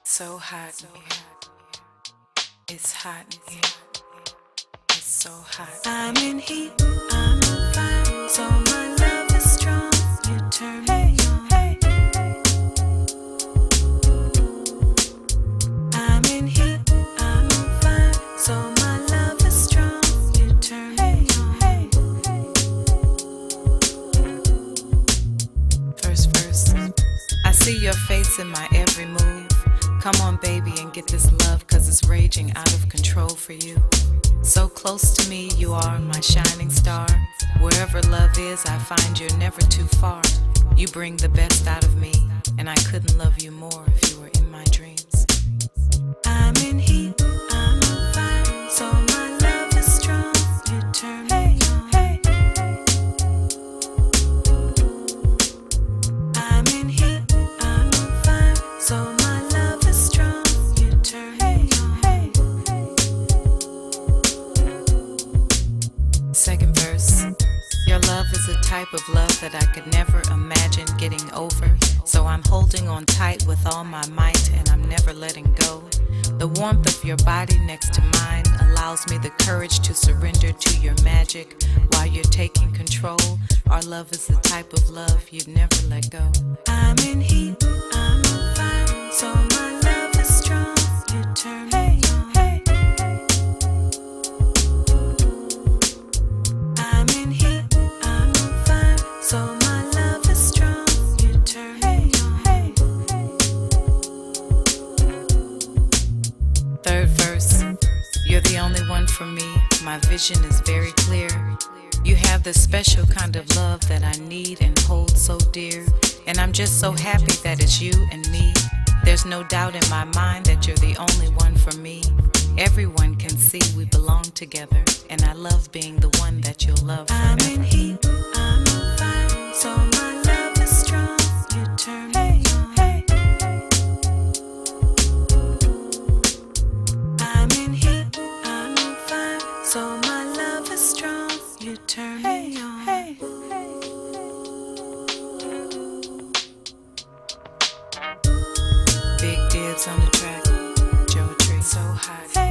So hot in here. It's hot in here. It's so hot. I'm in heat. I'm on fire. So my love is strong. You turn me on. I'm in heat. I'm on fire. So my love is strong. You turn me on. First, I see your face in my every move. Come on, baby, and get this love, 'cause it's raging out of control for you. So close to me, you are my shining star. Wherever love is, I find you're never too far. You bring the best out of me, and I couldn't love you more if you were in my dreams. I'm in heat, I'm on fire, so my love is strong. You turn me on. I'm in heat, I'm on fire, so my love is strong. You turn me on. Second verse. Your love is a type of love that I could never imagine getting over. So I'm holding on tight with all my might, and I'm never letting go. The warmth of your body next to mine allows me the courage to surrender to your magic while you're taking control. Our love is the type of love you'd never let go. I'm in heat, I'm on fire, so my love is strong. You turn me on. I'm in heat, I'm on fire, so my love is strong. You turn me on. Third verse. You're the only one for me. My vision is very clear. You have the special kind of love that I need and hold so dear. And I'm just so happy that it's you and me. There's no doubt in my mind that you're the only one for me. Everyone can see we belong together, and I love being the one that you'll love forever. I'm in heat, I'm on fire, so my love is strong. You turn me on. I'm in heat, I'm on fire, so my love is strong. You turn me on. Big dibs on the track. JoAnnGray. So hot.